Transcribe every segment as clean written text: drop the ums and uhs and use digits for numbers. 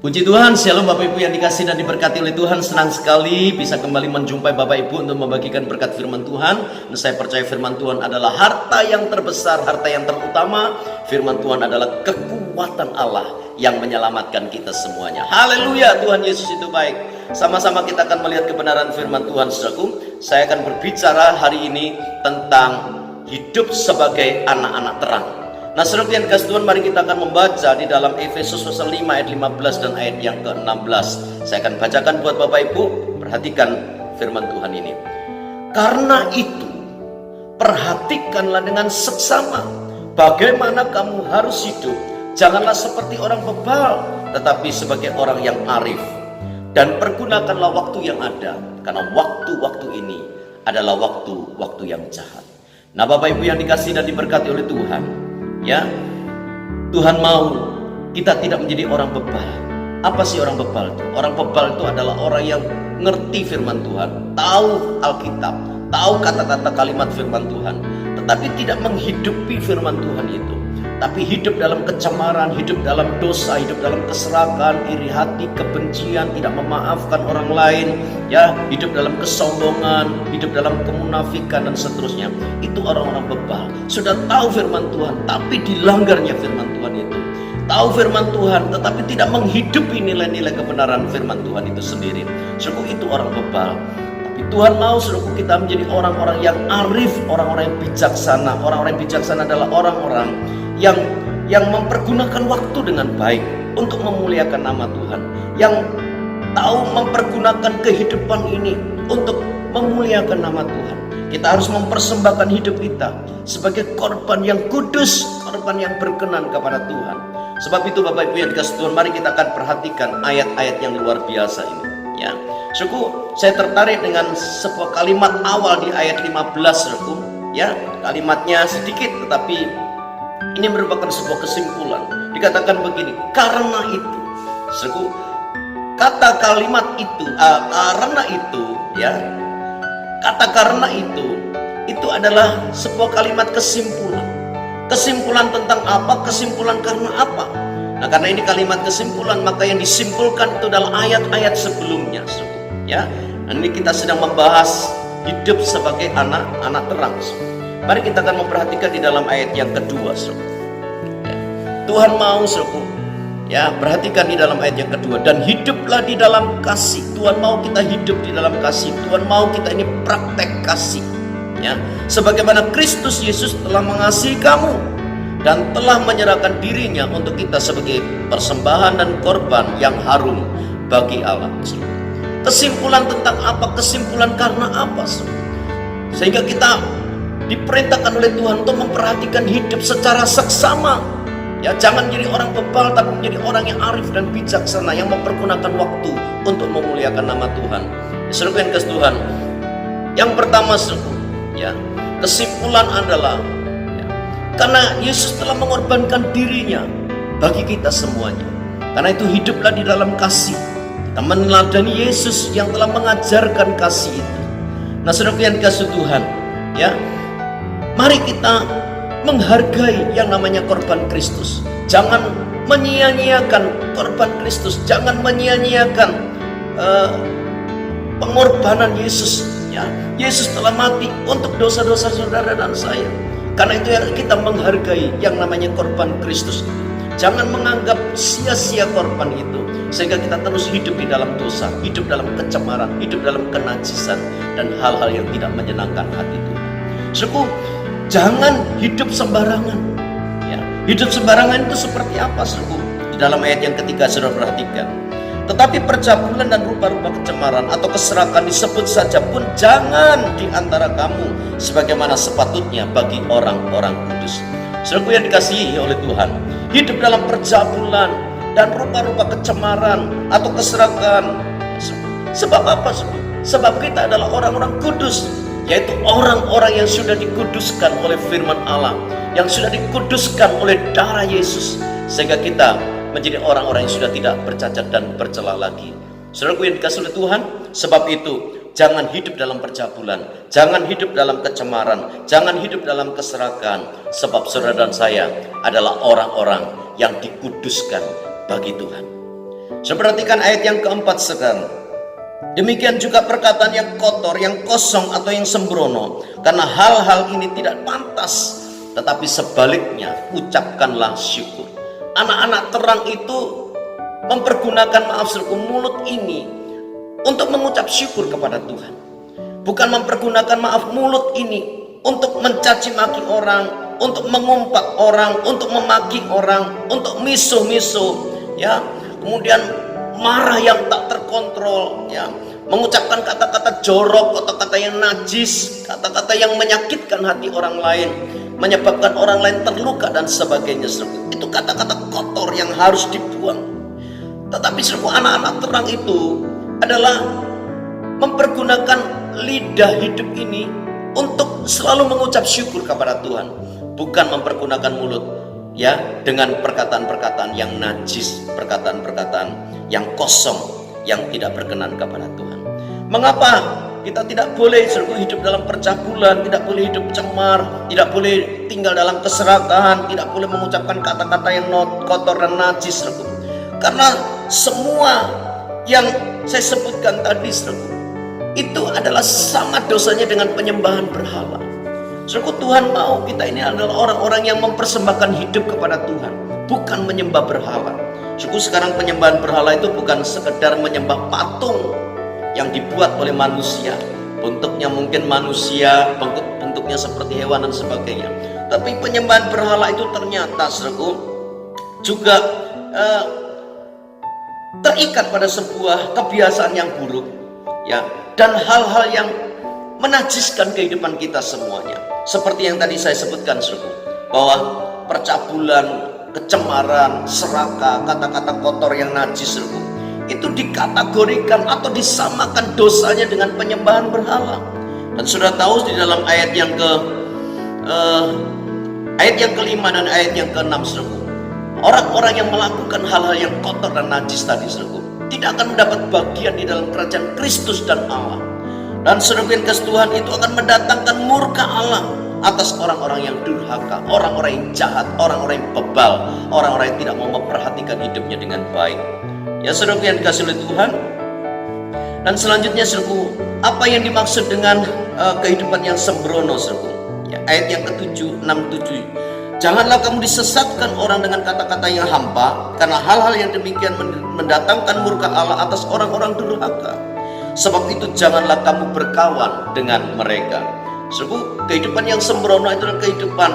Puji Tuhan, shalom Bapak Ibu yang dikasihi dan diberkati oleh Tuhan. Senang sekali bisa kembali menjumpai Bapak Ibu untuk membagikan berkat firman Tuhan. Dan saya percaya firman Tuhan adalah harta yang terbesar, harta yang terutama. Firman Tuhan adalah kekuatan Allah yang menyelamatkan kita semuanya. Haleluya, Tuhan Yesus itu baik. Sama-sama kita akan melihat kebenaran firman Tuhan, saudaraku. Saya akan berbicara hari ini tentang hidup sebagai anak-anak terang. Nah, saudara yang dikasihi Tuhan, mari kita akan membaca di dalam Efesus pasal 5 ayat 15 dan ayat yang ke-16. Saya akan bacakan buat Bapak Ibu, perhatikan firman Tuhan ini. Karena itu, perhatikanlah dengan seksama bagaimana kamu harus hidup. Janganlah seperti orang bebal, tetapi sebagai orang yang arif. Dan pergunakanlah waktu yang ada, karena waktu-waktu ini adalah waktu-waktu yang jahat. Nah, Bapak Ibu yang dikasihi dan diberkati oleh Tuhan, ya, Tuhan mau kita tidak menjadi orang bebal. Apa sih orang bebal itu? Orang bebal itu adalah orang yang ngerti firman Tuhan, tahu Alkitab, tahu kata-kata kalimat firman Tuhan, tetapi tidak menghidupi firman Tuhan itu. Tapi hidup dalam kecemaran, hidup dalam dosa, hidup dalam keserakahan, iri hati, kebencian, tidak memaafkan orang lain, ya, hidup dalam kesombongan, hidup dalam kemunafikan dan seterusnya. Itu orang-orang bebal. Sudah tahu firman Tuhan, tapi dilanggarnya firman Tuhan itu. Tahu firman Tuhan, tetapi tidak menghidupi nilai-nilai kebenaran firman Tuhan itu sendiri. Sungguh itu orang bebal. Tapi Tuhan mau sungguh kita menjadi orang-orang yang arif, orang-orang yang bijaksana. Orang-orang yang bijaksana adalah orang-orang yang mempergunakan waktu dengan baik untuk memuliakan nama Tuhan, yang tahu mempergunakan kehidupan ini untuk memuliakan nama Tuhan. Kita harus mempersembahkan hidup kita sebagai korban yang kudus, korban yang berkenan kepada Tuhan. Sebab itu Bapak Ibu yang dikasihi Tuhan, mari kita akan perhatikan ayat-ayat yang luar biasa ini, ya. Suku, saya tertarik dengan sebuah kalimat awal di ayat 15, suku, ya. Kalimatnya sedikit tetapi ini merupakan sebuah kesimpulan. Dikatakan begini, karena itu, suku, kata kalimat itu, karena itu, ya, kata karena itu adalah sebuah kalimat kesimpulan. Kesimpulan tentang apa? Kesimpulan karena apa? Nah, karena ini kalimat kesimpulan, maka yang disimpulkan itu adalah ayat-ayat sebelumnya, suku, ya. Dan ini kita sedang membahas hidup sebagai anak-anak terang, suku. Mari kita akan memperhatikan di dalam ayat yang kedua, suku. Ya. Tuhan mau, suku, ya, perhatikan di dalam ayat yang kedua, dan hiduplah di dalam kasih. Tuhan mau kita hidup di dalam kasih. Tuhan mau kita ini praktek kasih, ya. Sebagaimana Kristus Yesus telah mengasihi kamu dan telah menyerahkan dirinya untuk kita sebagai persembahan dan korban yang harum bagi Allah. Kesimpulan tentang apa? Kesimpulan karena apa, suku? Sehingga kita diperintahkan oleh Tuhan untuk memperhatikan hidup secara seksama, ya. Jangan jadi orang bebal, tapi menjadi orang yang arif dan bijaksana, yang mempergunakan waktu untuk memuliakan nama Tuhan. Saudara yang dikasihi Tuhan, yang pertama, ya, kesimpulan adalah, ya, karena Yesus telah mengorbankan dirinya bagi kita semuanya. Karena itu hiduplah di dalam kasih. Kita meneladani Yesus yang telah mengajarkan kasih itu. Nah, saudara yang dikasihi Tuhan, ya, mari kita menghargai yang namanya korban Kristus. Jangan menyia-nyiakan korban Kristus. Jangan menyia-nyiakan pengorbanan Yesus, ya. Yesus telah mati untuk dosa-dosa saudara dan saya. Karena itu kita menghargai yang namanya korban Kristus. Jangan menganggap sia-sia korban itu, sehingga kita terus hidup di dalam dosa, hidup dalam kecemaran, hidup dalam kenajisan dan hal-hal yang tidak menyenangkan hati Tuhan. Suku, jangan hidup sembarangan, ya. Hidup sembarangan itu seperti apa, suku? Di dalam ayat yang ketiga, saudara perhatikan. Tetapi percabulan dan rupa-rupa kecemaran atau keserakahan disebut saja pun jangan di antara kamu, sebagaimana sepatutnya bagi orang-orang kudus. Saudara yang dikasihi oleh Tuhan, hidup dalam percabulan dan rupa-rupa kecemaran atau keserakahan. Sebab apa, suku? Sebab kita adalah orang-orang kudus, yaitu orang-orang yang sudah dikuduskan oleh firman Allah, yang sudah dikuduskan oleh darah Yesus, sehingga kita menjadi orang-orang yang sudah tidak bercacat dan bercela lagi. Saudaraku yang dikasihi oleh Tuhan, sebab itu jangan hidup dalam percabulan, jangan hidup dalam kecemaran, jangan hidup dalam keserakahan, sebab saudara dan saya adalah orang-orang yang dikuduskan bagi Tuhan. Saya perhatikan ayat yang keempat sekarang. Demikian juga perkataan yang kotor, yang kosong atau yang sembrono, karena hal-hal ini tidak pantas. Tetapi sebaliknya, ucapkanlah syukur. Anak-anak terang itu mempergunakan, mulut ini untuk mengucap syukur kepada Tuhan. Bukan mempergunakan mulut ini untuk mencaci maki orang, untuk mengumpat orang, untuk memaki orang, untuk misuh-misuh, ya. Kemudian marah yang tak terkontrol, ya, mengucapkan kata-kata jorok, kata-kata yang najis, kata-kata yang menyakitkan hati orang lain, menyebabkan orang lain terluka dan sebagainya. Itu kata-kata kotor yang harus dibuang. Tetapi anak-anak terang itu adalah mempergunakan lidah hidup ini untuk selalu mengucap syukur kepada Tuhan, bukan mempergunakan mulut, ya, dengan perkataan-perkataan yang najis, perkataan-perkataan yang kosong, yang tidak berkenan kepada Tuhan. Mengapa kita tidak boleh hidup dalam percabulan, tidak boleh hidup cemar, tidak boleh tinggal dalam keserakahan, tidak boleh mengucapkan kata-kata yang kotor dan najis? Karena semua yang saya sebutkan tadi, itu adalah sama dosanya dengan penyembahan berhala. Tuhan mau kita ini adalah orang-orang yang mempersembahkan hidup kepada Tuhan, bukan menyembah berhala. Sekarang penyembahan berhala itu bukan sekedar menyembah patung yang dibuat oleh manusia, bentuknya mungkin manusia, bentuknya seperti hewan dan sebagainya. Tapi penyembahan berhala itu ternyata juga terikat pada sebuah kebiasaan yang buruk, ya, dan hal-hal yang menajiskan kehidupan kita semuanya. Seperti yang tadi saya sebutkan, bahwa percabulan, kecemaran, serakah, kata-kata kotor yang najis, itu dikategorikan atau disamakan dosanya dengan penyembahan berhala. Dan sudah tahu di dalam ayat yang kelima dan ayat yang keenam, orang-orang yang melakukan hal-hal yang kotor dan najis tadi, tidak akan mendapat bagian di dalam kerajaan Kristus dan Allah. Dan Tuhan itu akan mendatangkan murka Allah atas orang-orang yang durhaka, orang-orang yang jahat, orang-orang yang bebal, orang-orang yang tidak mau memperhatikan hidupnya dengan baik. Ya, saudaraku yang dikasihi oleh Tuhan. Dan selanjutnya, apa yang dimaksud dengan kehidupan yang sembrono, ya, ayat yang ke-7, 6-7. Janganlah kamu disesatkan orang dengan kata-kata yang hampa, karena hal-hal yang demikian mendatangkan murka Allah atas orang-orang durhaka. Sebab itu janganlah kamu berkawan dengan mereka. Kehidupan yang sembrono itu adalah kehidupan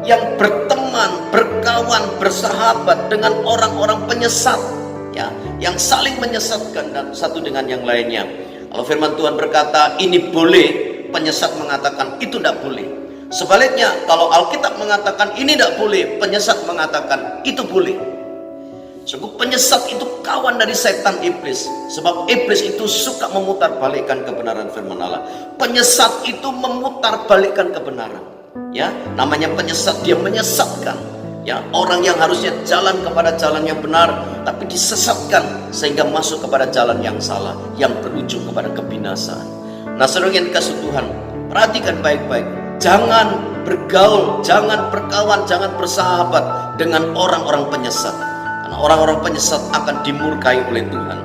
yang berteman, berkawan, bersahabat dengan orang-orang penyesat, ya, yang saling menyesatkan dan satu dengan yang lainnya. Kalau firman Tuhan berkata ini boleh, penyesat mengatakan itu tidak boleh. Sebaliknya, kalau Alkitab mengatakan ini tidak boleh, penyesat mengatakan itu boleh. Penyesat itu kawan dari setan iblis, sebab iblis itu suka memutarbalikkan kebenaran firman Allah. Penyesat itu memutarbalikkan kebenaran, ya, namanya penyesat. Dia menyesatkan, ya, orang yang harusnya jalan kepada jalan yang benar, tapi disesatkan sehingga masuk kepada jalan yang salah, yang berujung kepada kebinasaan. Nah, saudara yang dikasihi Tuhan, perhatikan baik-baik. Jangan bergaul, jangan berkawan, jangan bersahabat dengan orang-orang penyesat. Orang-orang penyesat akan dimurkai oleh Tuhan.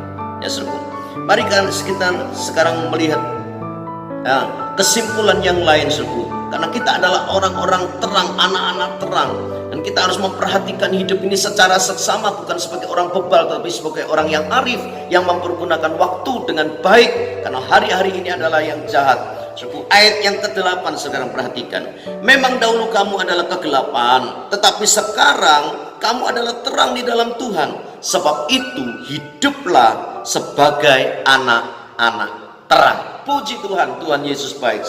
Ya, saudara. Mari kita sekarang melihat, ya, kesimpulan yang lain, saudara. Karena kita adalah orang-orang terang, anak-anak terang, dan kita harus memperhatikan hidup ini secara seksama, bukan sebagai orang bebal, tapi sebagai orang yang arif, yang mempergunakan waktu dengan baik. Karena hari-hari ini adalah yang jahat. Ayat yang ke-8 sekarang perhatikan. Memang dahulu kamu adalah kegelapan, tetapi sekarang kamu adalah terang di dalam Tuhan. Sebab itu hiduplah sebagai anak-anak terang. Puji Tuhan, Tuhan Yesus baik.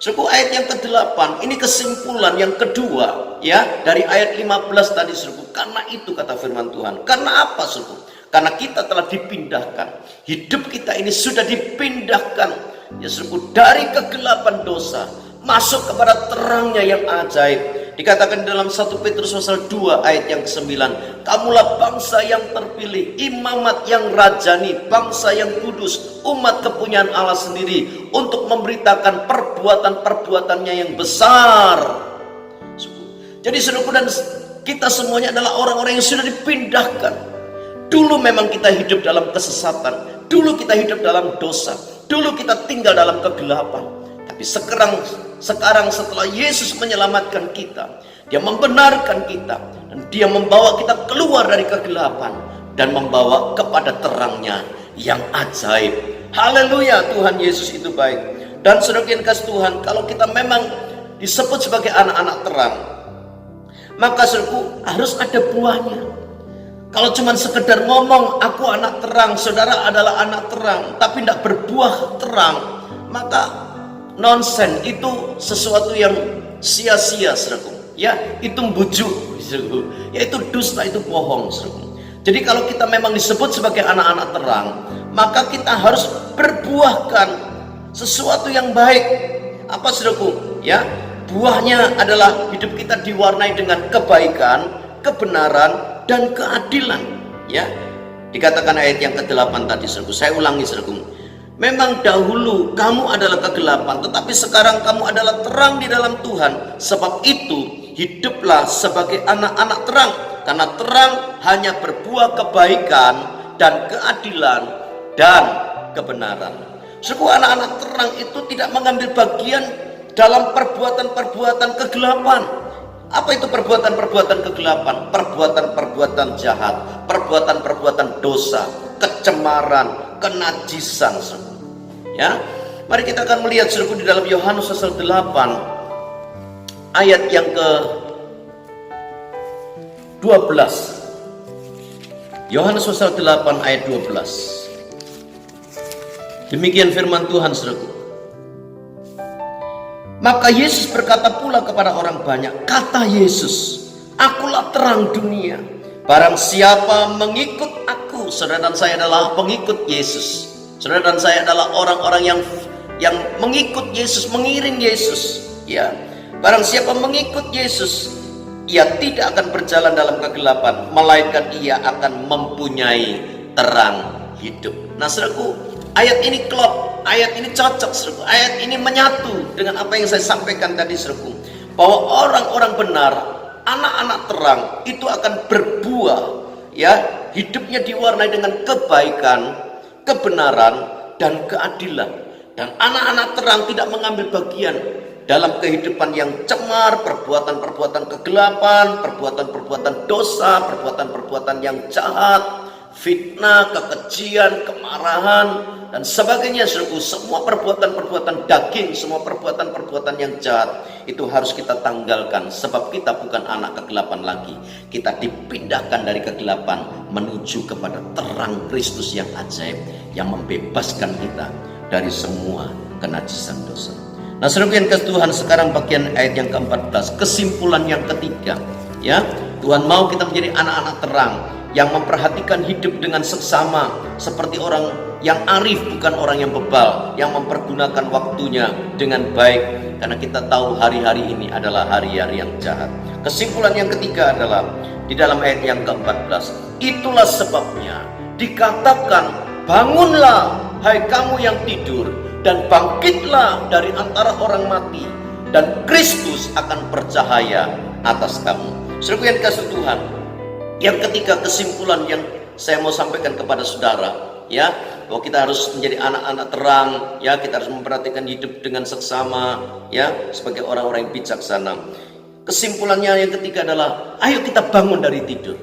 Ayat yang ke-8 ini kesimpulan yang kedua, ya, dari ayat 15 tadi. Karena itu kata firman Tuhan. Karena apa, Karena kita telah dipindahkan. Hidup kita ini sudah dipindahkan, ya, dari kegelapan dosa masuk kepada terangnya yang ajaib. Dikatakan dalam 1 Petrus pasal 2 ayat yang ke-9, kamulah bangsa yang terpilih, imamat yang rajani, bangsa yang kudus, umat kepunyaan Allah sendiri, untuk memberitakan perbuatan-perbuatannya yang besar. Jadi saudaraku dan kita semuanya adalah orang-orang yang sudah dipindahkan Dulu memang kita hidup dalam kesesatan, dulu kita hidup dalam dosa, dulu kita tinggal dalam kegelapan. Tapi sekarang setelah Yesus menyelamatkan kita, Dia membenarkan kita, dan Dia membawa kita keluar dari kegelapan dan membawa kepada terangnya yang ajaib. Haleluya, Tuhan Yesus itu baik. Dan saudara yang kasih Tuhan, kalau kita memang disebut sebagai anak-anak terang, maka saudaraku harus ada buahnya. Kalau cuma sekedar ngomong aku anak terang, saudara adalah anak terang, tapi tidak berbuah terang, maka nonsen, itu sesuatu yang sia-sia, saudaraku. Ya, itu bujuk, saudaraku. Ya, itu dusta, itu bohong, saudaraku. Jadi kalau kita memang disebut sebagai anak-anak terang, maka kita harus berbuahkan sesuatu yang baik. Apa, saudaraku? Ya, buahnya adalah hidup kita diwarnai dengan kebaikan, kebenaran, dan keadilan. Ya, dikatakan ayat yang ke-8 tadi, saudaraku. Saya ulangi, saudaraku. Memang dahulu kamu adalah kegelapan, tetapi sekarang kamu adalah terang di dalam Tuhan. Sebab itu hiduplah sebagai anak-anak terang, karena terang hanya berbuah kebaikan dan keadilan dan kebenaran. Suku anak-anak terang itu tidak mengambil bagian dalam perbuatan-perbuatan kegelapan. Apa itu perbuatan-perbuatan kegelapan? Perbuatan-perbuatan jahat, perbuatan-perbuatan dosa, kecemaran, kenajisan. Ya, mari kita akan melihat saudaraku di dalam Yohanes pasal 8 ayat yang ke-12. Yohanes pasal 8 ayat 12. Demikian firman Tuhan, saudaraku. Maka Yesus berkata pula kepada orang banyak, kata Yesus, akulah terang dunia. Barang siapa mengikut aku, saudara dan saya adalah pengikut Yesus. Saudara dan saya adalah orang-orang yang mengikut Yesus, mengiring Yesus. Ya, barang siapa mengikut Yesus, ia tidak akan berjalan dalam kegelapan, melainkan ia akan mempunyai terang hidup. Nah, saudaraku, ayat ini klop. Ayat ini cocok, saudaraku. Ayat ini menyatu dengan apa yang saya sampaikan tadi, saudaraku. Bahwa orang-orang benar, anak-anak terang itu akan berbuah, ya, hidupnya diwarnai dengan kebaikan, kebenaran, dan keadilan. Dan anak-anak terang tidak mengambil bagian dalam kehidupan yang cemar, perbuatan-perbuatan kegelapan, perbuatan-perbuatan dosa, perbuatan-perbuatan yang jahat, fitnah, kekejian, kemarahan, dan sebagainya. Semua perbuatan-perbuatan daging, semua perbuatan-perbuatan yang jahat itu harus kita tanggalkan, sebab kita bukan anak kegelapan lagi. Kita dipindahkan dari kegelapan menuju kepada terang Kristus yang ajaib, yang membebaskan kita dari semua kenajisan dosa. Nah, saudara yang kasih Tuhan, sekarang bagian ayat yang ke-14, kesimpulan yang ketiga. Ya, Tuhan mau kita menjadi anak-anak terang yang memperhatikan hidup dengan seksama seperti orang yang arif, bukan orang yang bebal, yang mempergunakan waktunya dengan baik, karena kita tahu hari-hari ini adalah hari-hari yang jahat. Kesimpulan yang ketiga adalah di dalam ayat yang ke-14, itulah sebabnya dikatakan, bangunlah hai kamu yang tidur, dan bangkitlah dari antara orang mati, dan Kristus akan bercahaya atas kamu. Saudara yang kasih Tuhan, yang ketiga kesimpulan yang saya mau sampaikan kepada saudara, ya, bahwa kita harus menjadi anak-anak terang, ya, kita harus memperhatikan hidup dengan seksama, ya, sebagai orang-orang yang bijaksana. Kesimpulannya yang ketiga adalah, ayo kita bangun dari tidur.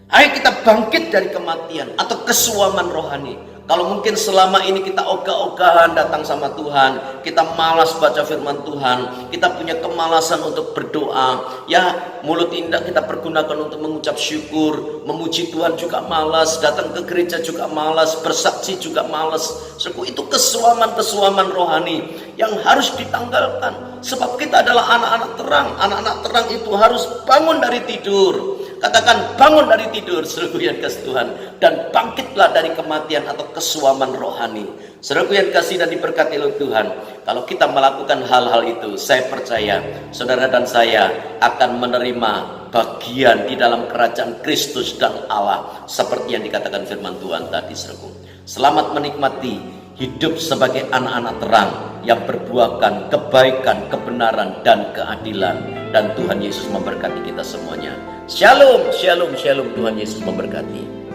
Ayo kita bangkit dari kematian atau kesuaman rohani. Kalau mungkin selama ini kita ogah-ogahan datang sama Tuhan, kita malas baca firman Tuhan, kita punya kemalasan untuk berdoa, ya, mulut indah kita pergunakan untuk mengucap syukur, memuji Tuhan juga malas, datang ke gereja juga malas, bersaksi juga malas. Itu kesuaman-kesuaman rohani yang harus ditanggalkan, sebab kita adalah anak-anak terang. Anak-anak terang itu harus bangun dari tidur. Katakan, bangun dari tidur, saudaraku yang kasih Tuhan, dan bangkitlah dari kematian atau kesuaman rohani. Saudaraku yang kasih dan diberkati oleh Tuhan, kalau kita melakukan hal-hal itu, saya percaya saudara dan saya akan menerima bagian di dalam kerajaan Kristus dan Allah, seperti yang dikatakan firman Tuhan tadi, saudaraku. Selamat menikmati hidup sebagai anak-anak terang yang berbuahkan kebaikan, kebenaran, dan keadilan. Dan Tuhan Yesus memberkati kita semuanya. Shalom, shalom, shalom. Tuhan Yesus memberkati.